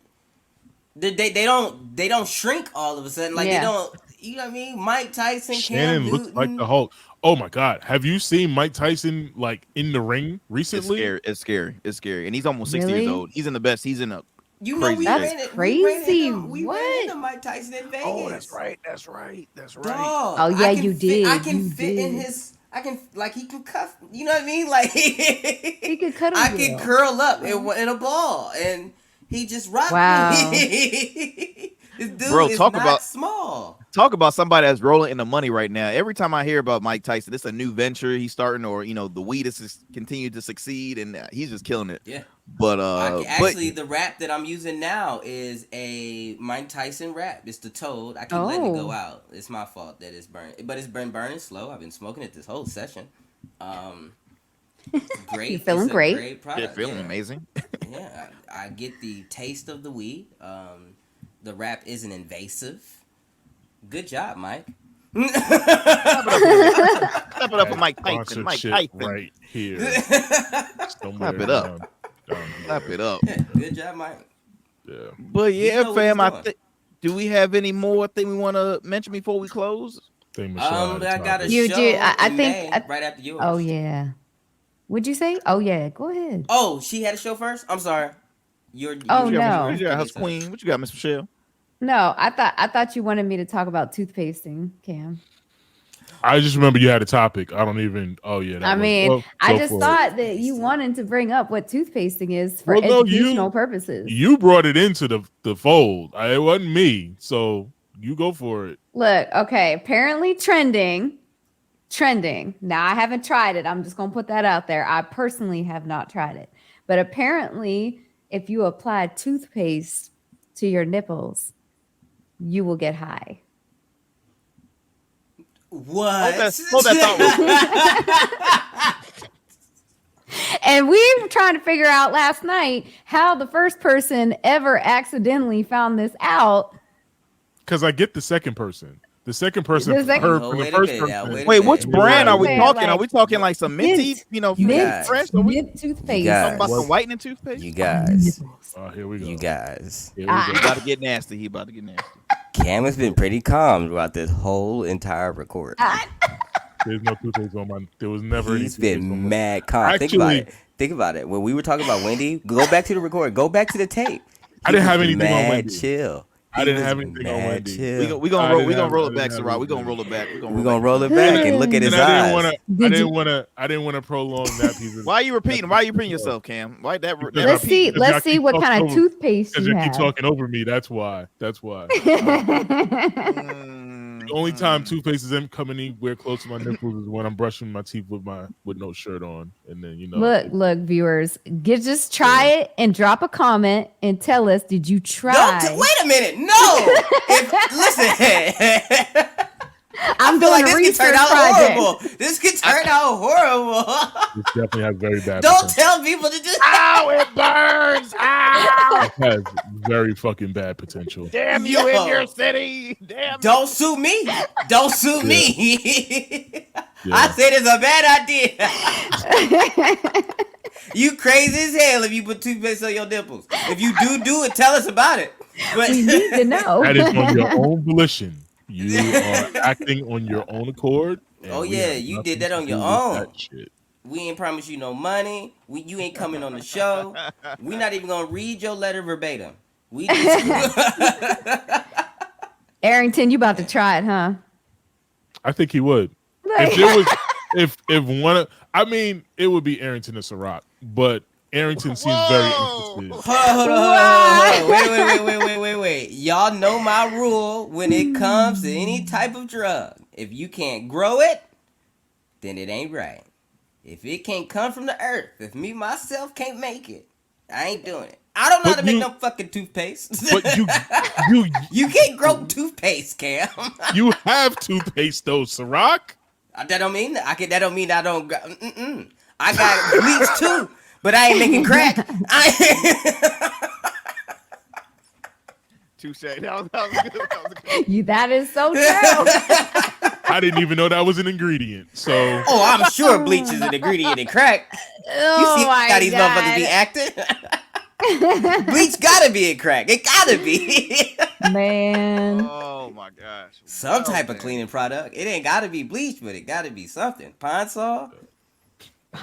they don't shrink all of a sudden. Like they don't, you know what I mean? Mike Tyson, Shannon Cam looks like the Hulk. Oh my God! Have you seen Mike Tyson like in the ring recently? It's scary. And he's almost 60 years old. He's in the best. He's in a crazy. That's crazy. We ran into Mike Tyson in Vegas. Oh, that's right. Dog, oh yeah, you did. I can fit in his. I can he can cuff. You know what I mean? Like he could cut. I can curl up in a ball, and he just rocked me. This dude Bro, is talk not about small. Talk about somebody that's rolling in the money right now. Every time I hear about Mike Tyson, it's a new venture he's starting, or the weed is continued to succeed, and he's just killing it. Yeah. But the rap that I'm using now is a Mike Tyson rap. It's the Toad. I keep letting it go out. It's my fault that it's burning, but it's been burning slow. I've been smoking it this whole session. Great. You're feeling great. Great product. Yeah, feeling amazing. Yeah, I get the taste of the weed. The rap isn't invasive. Good job, Mike. Clap it up for Mike Tyson. Mike Tyson. Right here. Clap it up. Clap it up. Yeah, good job, Mike. Yeah. But yeah, fam, do we have any more thing we want to mention before we close? I got a you show do. I think right after yours. Oh yeah. Would you say? Oh yeah. Go ahead. Oh, she had a show first. I'm sorry. No. What you got, House Queen? What you got, Miss Michelle? No, I thought you wanted me to talk about toothpasting, Cam. I just remember you had a topic. I don't even. Oh yeah. I just thought that you wanted to bring up what toothpasting is for educational purposes. You brought it into the fold. It wasn't me, so you go for it. Look, okay. Apparently trending. Now I haven't tried it. I'm just gonna put that out there. I personally have not tried it, but apparently, if you apply toothpaste to your nipples, you will get high. What? Hold that thought. And we were trying to figure out last night how the first person ever accidentally found this out. Because I get the second person. The second person heard from the first person. Wait, which brand are we talking? Are we talking like some minty, fresh? Mint toothpaste. Talking about some whitening toothpaste? You guys. Oh, here we go. You guys. He about to get nasty. Cam has been pretty calm throughout this whole entire recording. There's no toothpaste on my. There was never. He's been mad calm. Actually, think about it. When we were talking about Wendy, go back to the record. Go back to the tape. I didn't have anything on Wendy. Chill. I didn't have anything on Wendy. We gonna roll it back, Ciroc. We gonna roll it back. We gonna roll it back and look at his eyes. I didn't want to prolong that piece. Why are you repeating? Why are you repeating yourself, Cam? Why that? Let's see what kind of toothpaste you have. You keep talking over me. That's why. The only time toothpaste is coming anywhere close to my nipples is when I'm brushing my teeth with no shirt on, and then Look, viewers, just try it and drop a comment and tell us, did you try? Wait a minute, no. Listen, I'm doing like a this could turn out horrible. This could turn out horrible. This definitely has very bad. Don't tell people to just. Ow! It burns. Ow! It has very fucking bad potential. Damn you in your city. Damn. Don't sue me. Don't sue me. I said it's a bad idea. You crazy as hell if you put toothpaste on your nipples. If you do it, tell us about it. But we need to know. That is on your own volition. You are acting on your own accord. Oh yeah, you did that on your own. We ain't promise you no money. You ain't coming on the show. We not even gonna read your letter verbatim. We just Arrington, you about to try it, huh? I think he would. If there was, if one of, I mean, it would be Arrington or Ciroc, but Arrington seems very interested. Hold on. Wait. Y'all know my rule when it comes to any type of drug. If you can't grow it, then it ain't right. If it can't come from the earth, if me myself can't make it, I ain't doing it. I don't know how to make no fucking toothpaste. But you can't grow toothpaste, Cam. You have toothpaste though, Ciroc. That don't mean I don't. I got bleach too, but I ain't making crack. Touche. That was good. That is so true. I didn't even know that was an ingredient. So. Oh, I'm sure bleach is an ingredient in crack. You see how these motherfuckers be acting? Bleach gotta be in crack. It gotta be. Man. Oh my gosh. Some type of cleaning product. It ain't gotta be bleach, but it gotta be something. Pine Sol.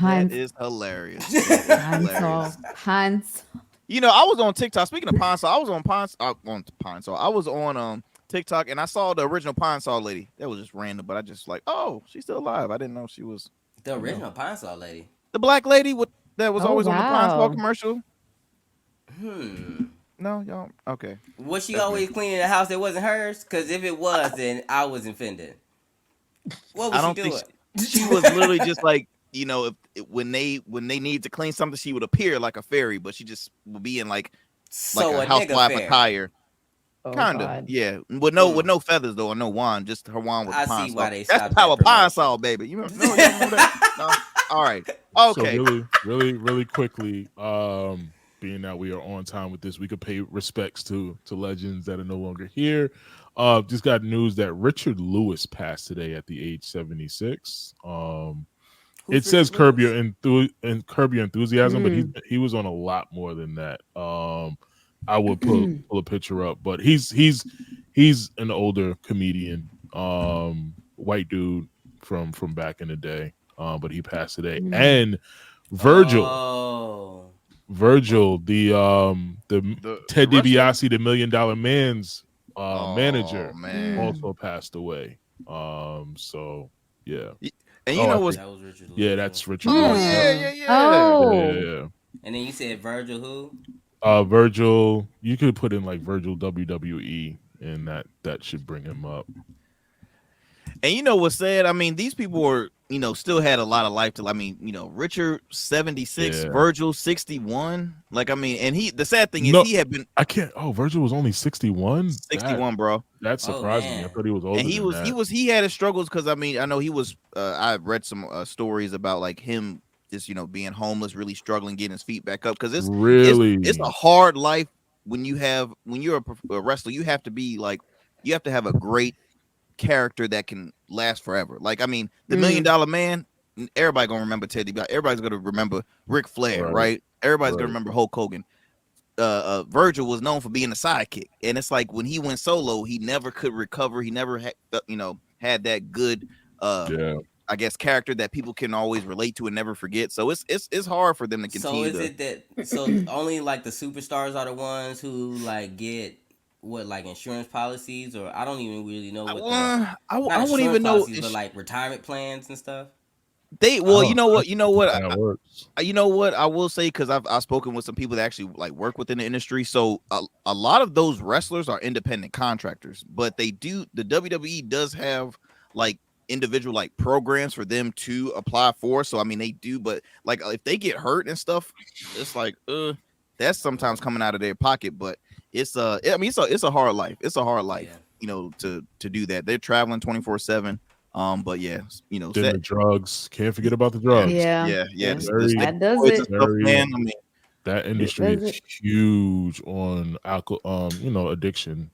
That is hilarious. Pine Sol. You know, I was on TikTok. Speaking of Pine Sol, I was on Pine Sol. I was on TikTok and I saw the original Pine Sol lady. That was just random, but I just like, oh, she's still alive. I didn't know she was the original Pine Sol lady. The black lady that was always on the Pine Sol commercial. No, y'all. Okay. Was she That's always me. cleaning the house that wasn't hers? Because if it was, then I was offended. What was I she don't think doing? she was literally just like, if when they need to clean something, she would appear like a fairy, but she just would be in like So a a nigga housewife fairy. attire. Oh Kinda, God. yeah. With no feathers though, or no wand, just her wand with I the pine see saw. why they That's the stopped power that of pine promotion. saw, baby. You don't know that? No? All right. So Okay. really quickly, being that we are on time with this, we could pay respects to legends that are no longer here. Just got news that Richard Lewis passed today at the age 76. It says Curb Your Enthusiasm, but he was on a lot more than that. I would pull a picture up, but he's an older comedian, white dude from back in the day. But he passed today. And Virgil, the Ted DiBiase, the $1 Million Man's manager, also passed away. So yeah. And you know what's that was Richard Lewis. Yeah, that's Richard Oh Lewis. yeah. Oh. Yeah. And then you said Virgil who? Virgil, you could put in like Virgil WWE, and that should bring him up. And you know what's sad? I mean, these people were, still had a lot of life to. I mean, Richard 76, Virgil 61. Like, I mean, and the sad thing is he had been. Virgil was only 61. 61, bro. That surprised me. I thought he was older. And he had his struggles because I mean, I know he was. I've read some stories about like him just being homeless, really struggling getting his feet back up because it's a hard life when you're a wrestler. You have to be like you have to have a great character that can last forever. Like, I mean, the $1 Million Man, everybody gonna remember Teddy. Everybody's gonna remember Ric Flair, right? Everybody's gonna remember Hulk Hogan. Virgil was known for being a sidekick, and it's like when he went solo, he never could recover. He never had, had that good, I guess, character that people can always relate to and never forget. So it's hard for them to continue. So only like the superstars are the ones who like get like insurance policies, or I don't even really know what I wouldn't even know, but like retirement plans and stuff. You know what I will say, because I've spoken with some people that actually like work within the industry. So a lot of those wrestlers are independent contractors, but the WWE does have like individual like programs for them to apply for. So I mean they do, but like if they get hurt and stuff, it's like that's sometimes coming out of their pocket. But it's a hard life. It's a hard life, to do that. They're traveling 24/7. But yeah, the drugs. Can't forget about the drugs. Yeah. That does it, man. I mean, that industry is huge on alcohol, addiction,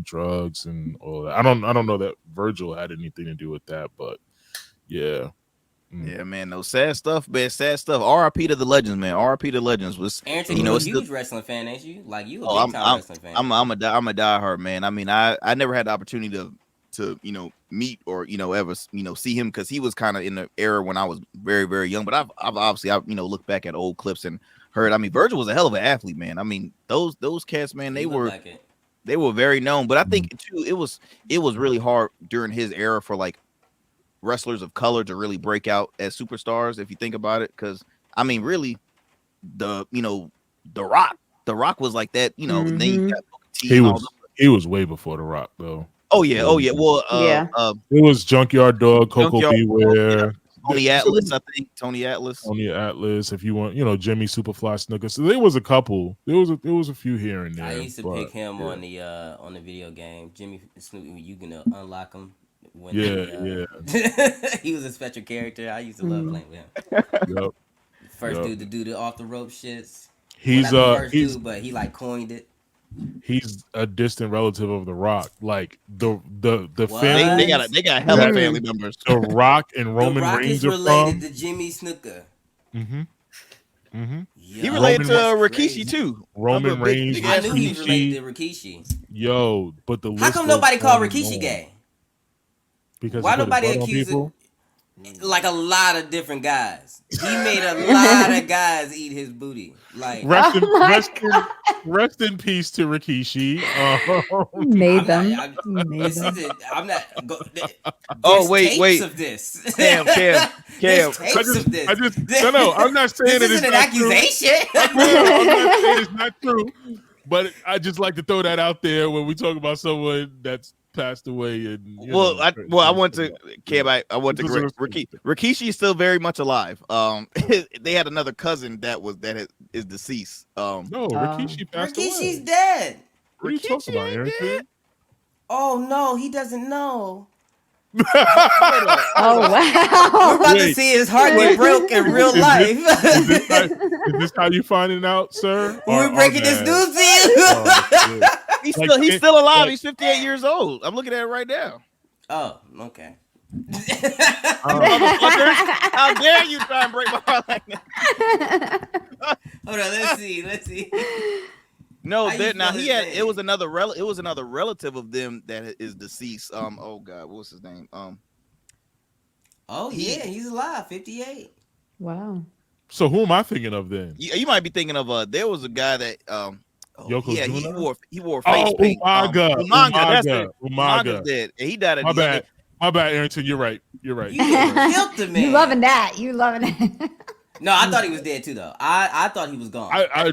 drugs, and all that. I don't know that Virgil had anything to do with that, but yeah. Yeah, man, no sad stuff, man. Sad stuff. R.I.P. to the legends, man. R.I.P. to the legends was. Anthony, you're a huge wrestling fan, ain't you? Like you a big time wrestling fan. I'm a diehard man. I mean, I never had the opportunity to meet or ever see him because he was kind of in the era when I was very, very young. But I've obviously looked back at old clips and heard. I mean, Virgil was a hell of an athlete, man. I mean, those cats, man, they were very known. But I think too, it was really hard during his era for like wrestlers of color to really break out as superstars, if you think about it. Because I mean, really, the Rock was like that. Then you got he was way before the Rock though. Oh yeah. Well, it was Junkyard Dog, Coco Beware, Tony Atlas. I think Tony Atlas. If you want, Jimmy Superfly Snuka. So there was a couple. There was a few here and there. I used to pick him on the video game. Jimmy Snoop, you can unlock him. When he was a special character. I used to love playing with him. First dude to do the off the rope shits. He's but he like coined it. He's a distant relative of The Rock. Like the family, they got hella family members. The Rock and Roman Reigns is related to Jimmy Snuka. He related to Rikishi too. Roman Reigns. I knew he related to Rikishi. But how come nobody called Rikishi gay? Because why nobody accusing? Like a lot of different guys. He made a lot of guys eat his booty. Like rest in peace to Rikishi. Made them. I'm not. Oh wait. Of this. Cam. I'm not saying this isn't an accusation. I'm not saying it's not true, but I just like to throw that out there when we talk about someone that's passed away. And I want to Cam. I want to correct Rikishi is still very much alive. They had another cousin that is deceased. No, Rikishi passed away. Rikishi's dead. What are you talking about, Aaron? Oh no, he doesn't know. Oh wow! We're about to see his heart get broke in real life. Is this how you finding out, sir? We're breaking this news to you. He's still alive. He's 58 years old. I'm looking at it right now. Oh, okay. How dare you try and break my heart like that? Hold on, let's see. No, it was another relative of them that is deceased. Oh God, what's his name? He's alive, 58. Wow. So who am I thinking of then? You might be thinking of there was a guy that Yokozuna? he wore face paint. Umaga's dead. And he died at My bad, Arrington. You're right. You killed the man. You loving that. No, I thought he was dead too, though. I thought he was gone. I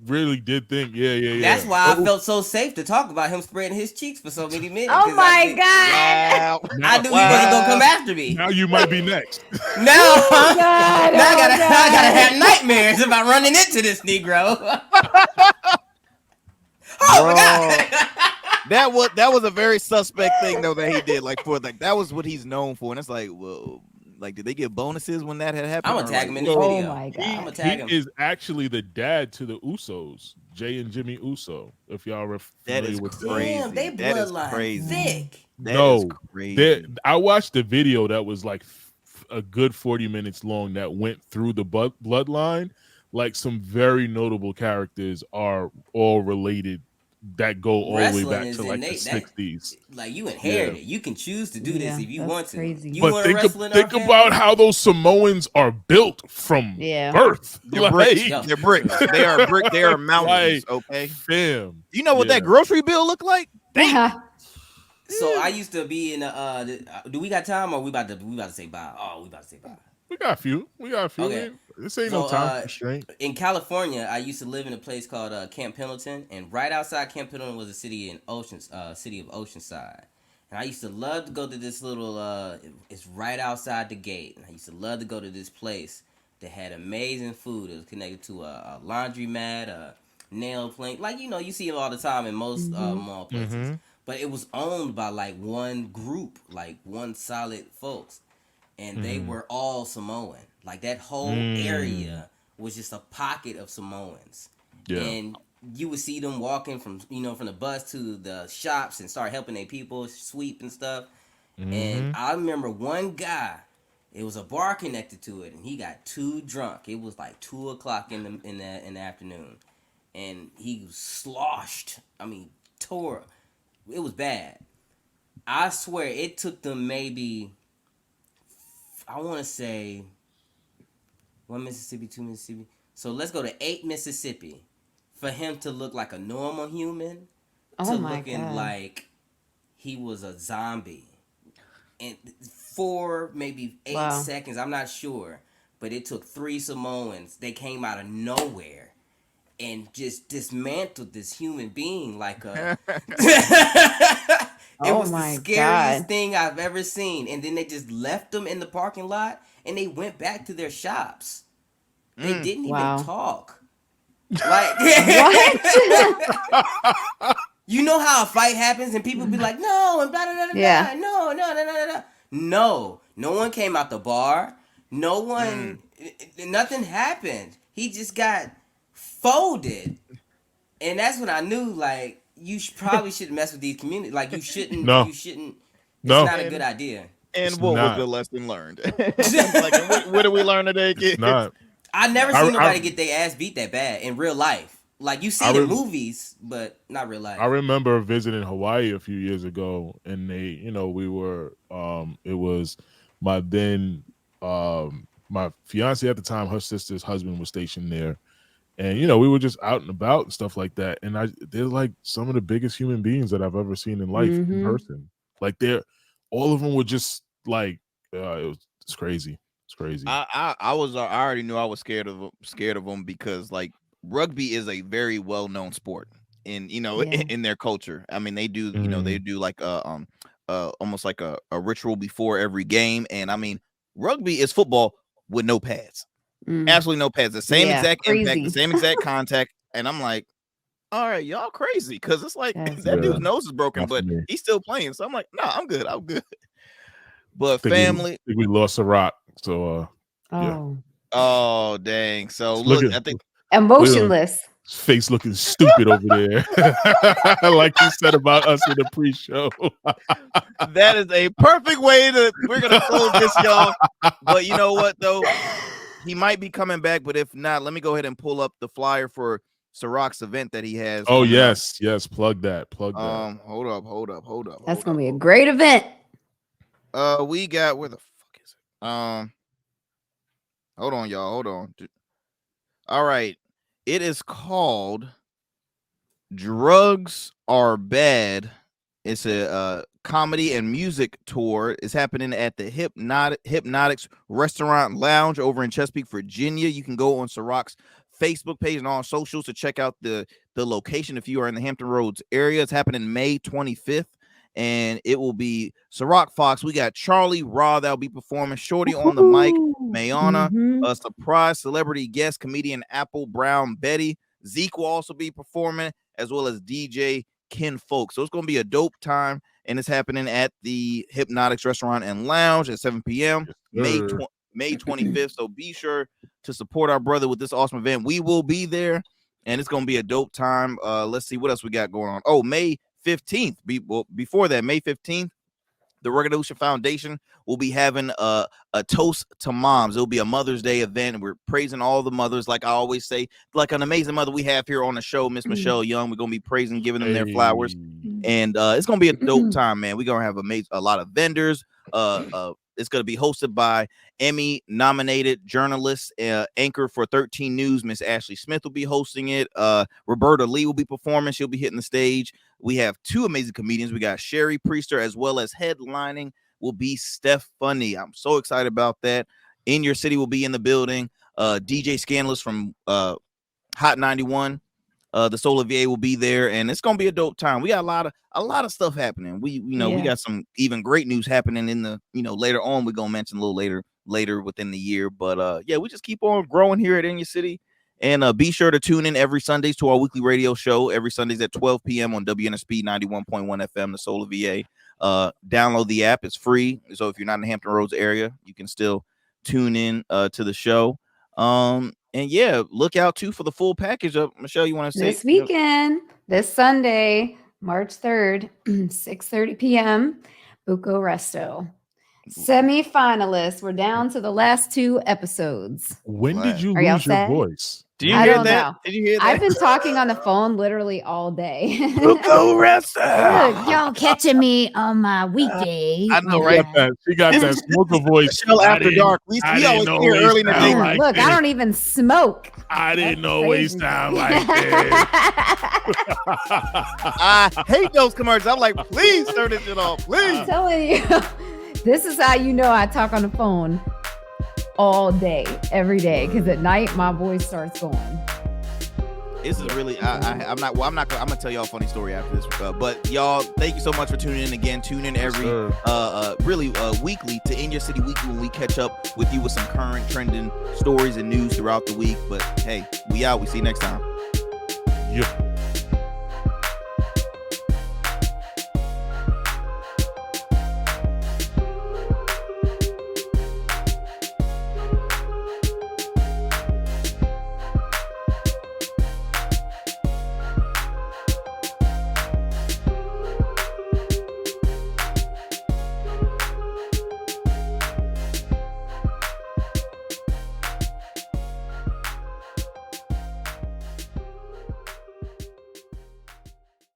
really did think, yeah. That's why I felt so safe to talk about him spreading his cheeks for so many minutes. Oh my God! I knew he wasn't gonna come after me. Now you might be next. Now I gotta have nightmares about running into this Negro. Oh my God! That was a very suspect thing though that he did. That was what he's known for, and it's like, whoa. Like, did they get bonuses when that had happened? I'm gonna tag him in this video. Oh my God. I'm gonna tag him. He is actually the dad to the Usos, Jay and Jimmy Uso. If y'all are familiar with crazy. Damn, they bloodline thick. That is crazy. I watched the video that was like a good 40 minutes long that went through the bloodline. Like, some very notable characters are all related that go all the way back to like the 60s. Like, you inherit it. You can choose to do this if you want to. Crazy. You but think about how those Samoans are built from birth. They're bricks. They're bricks. They are brick. They are mountains. Okay, fam. You know what that grocery bill looked like? Damn. So I used to be in do we got time or we about to say bye? Oh, we about to say bye. We got a few. Okay. This ain't no time constraint. In California, I used to live in a place called Camp Pendleton, and right outside Camp Pendleton was a city of Oceanside. And I used to love to go to this little. It's right outside the gate, and I used to love to go to this place that had amazing food. It was connected to a laundromat, a nail plate, like you see it all the time in most mall places. Mm-hmm. But it was owned by like one group, like one solid folks. And they were all Samoan. Like, that whole area was just a pocket of Samoans. Yeah. And you would see them walking from the bus to the shops and start helping their people sweep and stuff. Mm-hmm. And I remember one guy, it was a bar connected to it, and he got too drunk. It was like 2:00 in the afternoon. And he sloshed. Tore. It was bad. I swear, it took them maybe... I want to say 1 Mississippi, 2 Mississippi. So let's go to 8 Mississippi for him to look like a normal human to looking like he was a zombie. And 4, maybe 8 seconds, I'm not sure. But it took 3 Samoans. They came out of nowhere and just dismantled this human being like a... It was the scariest thing I've ever seen. And then they just left them in the parking lot and they went back to their shops. They didn't even talk. Like, you know how a fight happens and people be like, no, and blah, blah, blah, blah. No. No one came out the bar. No one, nothing happened. He just got folded. And that's when I knew, like, you probably shouldn't mess with these communities. Like, you shouldn't. No. It's not a good idea. And what was the lesson learned? Like, what did we learn today, kids? Not. I never seen nobody get their ass beat that bad in real life. Like, you see it in movies, but not real life. I remember visiting Hawaii a few years ago, and we were, it was my fiance at the time, her sister's husband was stationed there. And, you know, we were just out and about and stuff like that. And they're like some of the biggest human beings that I've ever seen in life in person. Like all of them were just like, it's crazy. It's crazy. I already knew I was scared of them because like rugby is a very well-known sport in their culture. I mean, they do, they do like almost like a ritual before every game. And I mean, rugby is football with no pads. Absolutely no pads. The same exact impact, the same exact contact. And I'm like, all right, y'all crazy. Cause it's like that dude's nose is broken, but he's still playing. So I'm like, no, I'm good. But family, we lost a rock. So oh dang. So look, I think emotionless. His face looking stupid over there. Like you said about us in the pre-show. That is a perfect way we're gonna close this, y'all. But you know what though? He might be coming back, but if not, let me go ahead and pull up the flyer for Ciroc's event that he has. Oh, yes. Plug that. Hold up. That's gonna be a great event. We got, where the fuck is it? Hold on, y'all. Hold on. All right. It is called Drugs Are Bad. It's a comedy and music tour. It's happening at the Hypnotics Restaurant Lounge over in Chesapeake, Virginia. You can go on Ciroc's Facebook page and on socials to check out the location if you are in the Hampton Roads area. It's happening May 25th, and it will be Ciroc Fox. We got Charlie Raw that'll be performing, Shorty on the mic, Mayana, a surprise celebrity guest, comedian Apple Brown Betty. Zeke will also be performing, as well as DJ Ken Folk. So it's going to be a dope time, and it's happening at the Hypnotics Restaurant and Lounge at 7 p.m. May 25th. So be sure to support our brother with this awesome event. We will be there, and it's going to be a dope time. Let's see what else we got going on. Oh, May 15th. Before that, May 15th, the Revolution Foundation will be having a toast to moms. It'll be a Mother's Day event. We're praising all the mothers, like I always say, like an amazing mother we have here on the show, Miss Michelle Young. We're gonna be praising, giving them their flowers, and it's gonna be a dope time, man. We're gonna have a lot of vendors. It's gonna be hosted by Emmy-nominated journalist, anchor for 13 News, Miss Ashley Smith will be hosting it. Roberta Lee will be performing. She'll be hitting the stage. We have two amazing comedians. We got Sherry Priester, as well as headlining will be Steph Funny. I'm so excited about that. In Your City will be in the building. DJ Scandalous from Hot 91, the Soul VA will be there, and it's gonna be a dope time. We got a lot of stuff happening. We got some even great news happening in the later on. We're gonna mention a little later within the year, but we just keep on growing here at In Your City. And be sure to tune in every Sundays to our weekly radio show. Every Sundays at 12 p.m. on WNSP 91.1 FM, the Solar VA. Download the app. It's free. So if you're not in the Hampton Roads area, you can still tune in to the show. And look out too for the full package of Michelle. You want to say this weekend, this Sunday, March 3rd, 6:30 p.m. Buco Resto. Semi-finalists. We're down to the last 2 episodes. When did you lose your voice? Did you hear that? Did you hear that? I've been talking on the phone literally all day. Buco Resto. Look, y'all catching me on my weekday. I know, right? She got that smoker voice. Michelle After Dark. We always hear early in the day. Like look, I don't even smoke. I didn't always sound like this. I hate those commercials. I'm like, please turn this shit off. Please. I'm telling you, this is how you know I talk on the phone all day, every day, because at night my voice starts going. This is really I'm gonna tell y'all a funny story after this, but y'all, thank you so much for tuning in again. Tune in every weekly to In Your City Weekly when we catch up with you with some current trending stories and news throughout the week. But hey, we out. We see you next time. Yeah.